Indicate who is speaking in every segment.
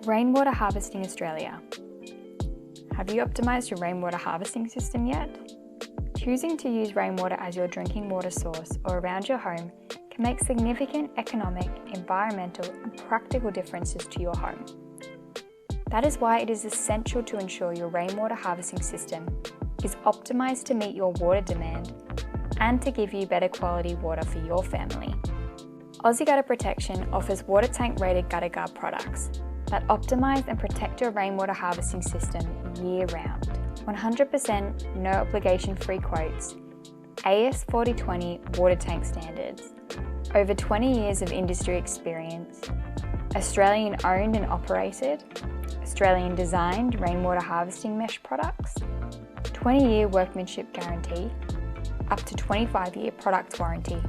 Speaker 1: Rainwater Harvesting Australia. Have you optimised your rainwater harvesting system yet? Choosing to use rainwater as your drinking water source or around your home can make significant economic, environmental and practical differences to your home. That is why it is essential to ensure your rainwater harvesting system is optimised to meet your water demand and to give you better quality water for your family. Aussie Gutter Protection offers water tank rated gutter guard products that optimise and protect your rainwater harvesting system year-round. 100% no obligation free quotes, AS 4020 water tank standards, over 20 years of industry experience, Australian owned and operated, Australian designed rainwater harvesting mesh products, 20-year workmanship guarantee, up to 25-year product warranty.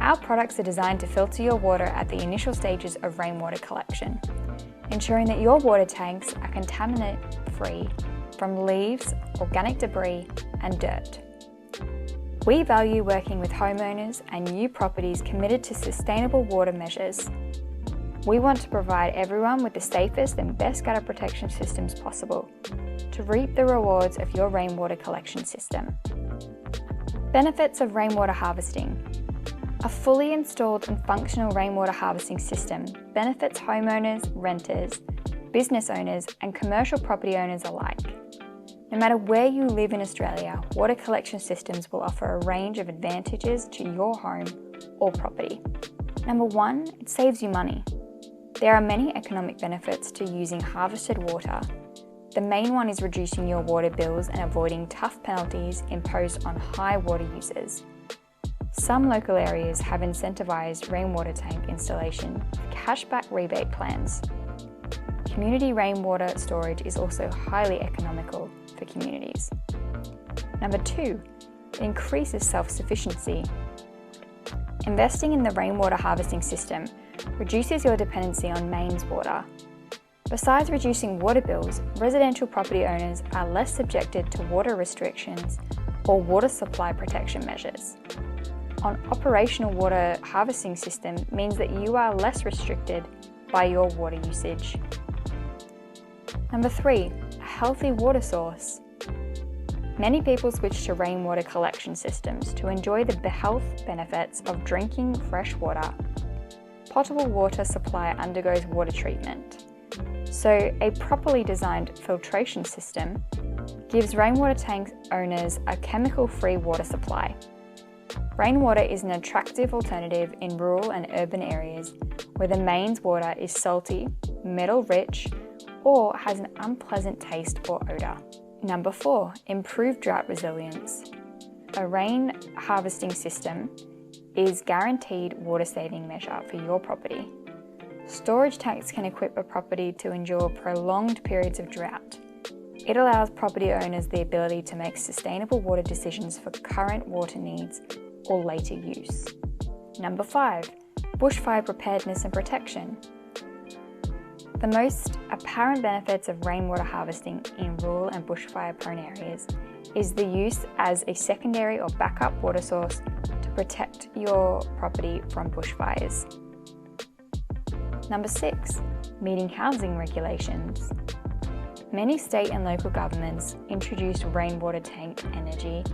Speaker 1: Our products are designed to filter your water at the initial stages of rainwater collection, ensuring that your water tanks are contaminant-free from leaves, organic debris and dirt. We value working with homeowners and new properties committed to sustainable water measures. We want to provide everyone with the safest and best gutter protection systems possible to reap the rewards of your rainwater collection system. Benefits of rainwater harvesting. A fully installed and functional rainwater harvesting system benefits homeowners, renters, business owners and commercial property owners alike. No matter where you live in Australia, water collection systems will offer a range of advantages to your home or property. Number one, it saves you money. There are many economic benefits to using harvested water. The main one is reducing your water bills and avoiding tough penalties imposed on high water users. Some local areas have incentivised rainwater tank installation with cashback rebate plans. Community rainwater storage is also highly economical for communities. Number two, it increases self-sufficiency. Investing in the rainwater harvesting system reduces your dependency on mains water. Besides reducing water bills, residential property owners are less subjected to water restrictions or water supply protection measures. An operational water harvesting system means that you are less restricted by your water usage. Number three, a healthy water source. Many people switch to rainwater collection systems to enjoy the health benefits of drinking fresh water. Potable water supply undergoes water treatment, so a properly designed filtration system gives rainwater tank owners a chemical-free water supply. Rainwater is an attractive alternative in rural and urban areas where the mains water is salty, metal-rich, or has an unpleasant taste or odour. Number four, improved drought resilience. A rain harvesting system is guaranteed water-saving measure for your property. Storage tanks can equip a property to endure prolonged periods of drought. It allows property owners the ability to make sustainable water decisions for current water needs or later use. Number five, bushfire preparedness and protection. The most apparent benefits of rainwater harvesting in rural and bushfire-prone areas is the use as a secondary or backup water source to protect your property from bushfires. Number six, meeting housing regulations. Many state and local governments introduced rainwater tank energy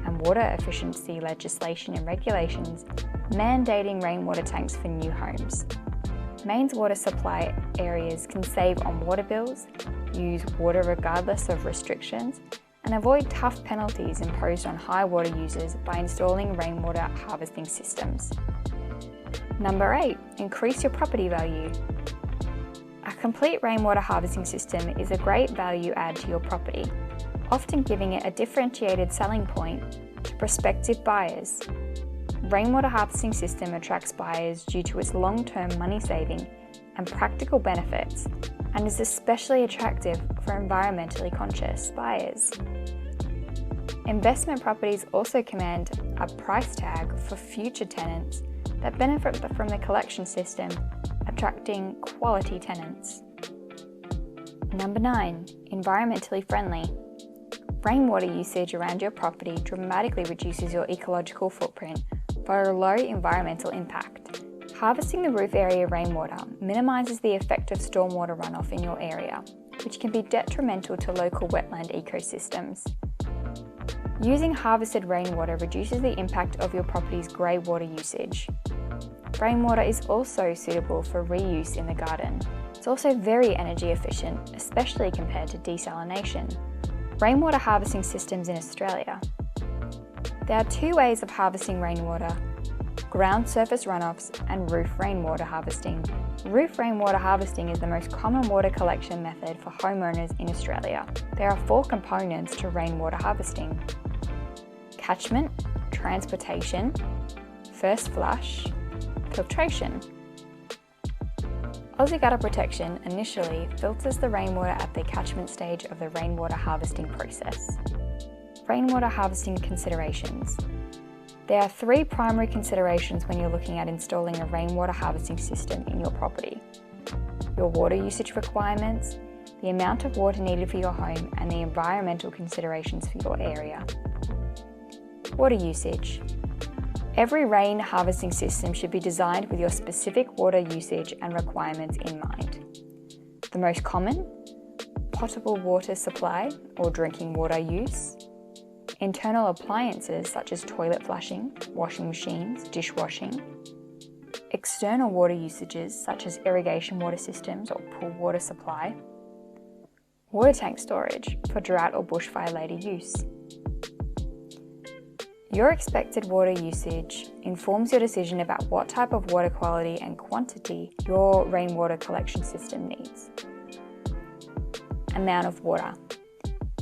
Speaker 1: and water efficiency legislation and regulations mandating rainwater tanks for new homes. Mains water supply areas can save on water bills, use water regardless of restrictions, and avoid tough penalties imposed on high water users by installing rainwater harvesting systems. Number eight, increase your property value. A complete rainwater harvesting system is a great value add to your property, often giving it a differentiated selling point to prospective buyers. Rainwater harvesting system attracts buyers due to its long-term money-saving and practical benefits, and is especially attractive for environmentally conscious buyers. Investment properties also command a price tag for future tenants that benefit from the collection system, attracting quality tenants. Number nine, environmentally friendly. Rainwater usage around your property dramatically reduces your ecological footprint for a low environmental impact. Harvesting the roof area rainwater minimises the effect of stormwater runoff in your area, which can be detrimental to local wetland ecosystems. Using harvested rainwater reduces the impact of your property's grey water usage. Rainwater is also suitable for reuse in the garden. It's also very energy efficient, especially compared to desalination. Rainwater harvesting systems in Australia. There are two ways of harvesting rainwater: ground surface runoffs and roof rainwater harvesting. Roof rainwater harvesting is the most common water collection method for homeowners in Australia. There are 4 components to rainwater harvesting: catchment, transportation, first flush, filtration. Aussie Gutter Protection initially filters the rainwater at the catchment stage of the rainwater harvesting process. Rainwater harvesting considerations. There are 3 primary considerations when you're looking at installing a rainwater harvesting system in your property: your water usage requirements, the amount of water needed for your home, and the environmental considerations for your area. Water usage. Every rain harvesting system should be designed with your specific water usage and requirements in mind. The most common: potable water supply or drinking water use, internal appliances such as toilet flushing, washing machines, dishwashing, external water usages such as irrigation water systems or pool water supply, water tank storage for drought or bushfire later use. Your expected water usage informs your decision about what type of water quality and quantity your rainwater collection system needs. Amount of water.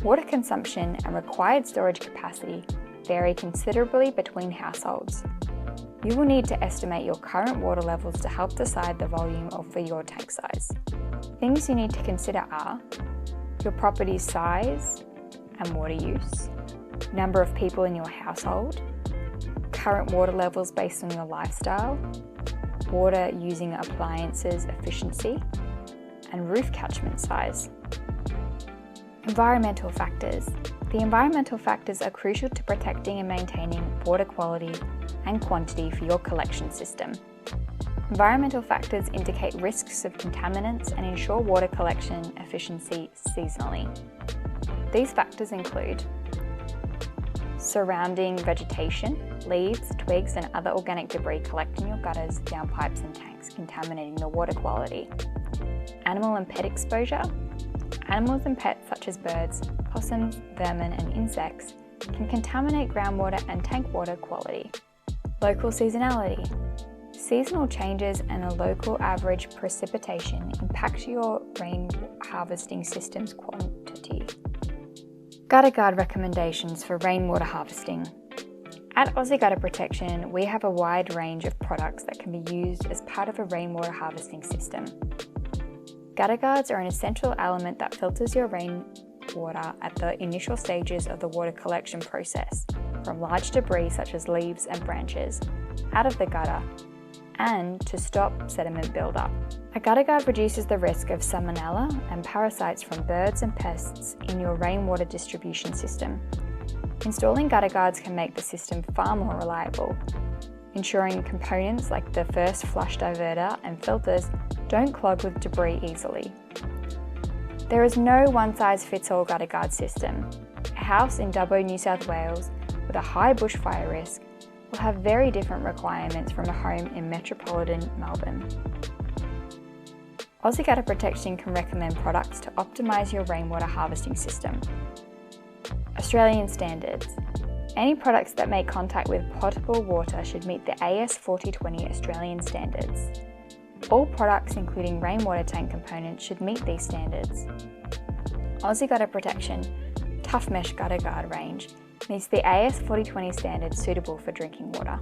Speaker 1: Water consumption and required storage capacity vary considerably between households. You will need to estimate your current water levels to help decide the volume for your tank size. Things you need to consider are your property's size and water use, number of people in your household, current water levels based on your lifestyle, water using appliances efficiency, and roof catchment size. Environmental factors. The environmental factors are crucial to protecting and maintaining water quality and quantity for your collection system. Environmental factors indicate risks of contaminants and ensure water collection efficiency seasonally. These factors include surrounding vegetation, leaves, twigs and other organic debris collecting your gutters, downpipes and tanks, contaminating the water quality. Animal and pet exposure. Animals and pets such as birds, possums, vermin and insects can contaminate groundwater and tank water quality. Local seasonality. Seasonal changes and the local average precipitation impact your rain harvesting system's quantity. Gutter guard recommendations for rainwater harvesting. At Aussie Gutter Protection, we have a wide range of products that can be used as part of a rainwater harvesting system. Gutter guards are an essential element that filters your rainwater at the initial stages of the water collection process, from large debris such as leaves and branches, out of the gutter, and to stop sediment buildup. A gutter guard reduces the risk of salmonella and parasites from birds and pests in your rainwater distribution system. Installing gutter guards can make the system far more reliable, ensuring components like the first flush diverter and filters don't clog with debris easily. There is no one-size-fits-all gutter guard system. A house in Dubbo, New South Wales with a high bushfire risk will have very different requirements from a home in metropolitan Melbourne. Aussie Gutter Protection can recommend products to optimise your rainwater harvesting system. Australian standards. Any products that make contact with potable water should meet the AS 4020 Australian standards. All products, including rainwater tank components, should meet these standards. Aussie Gutter Protection TuffMesh Gutter Guard range meets the AS 4020 standards suitable for drinking water.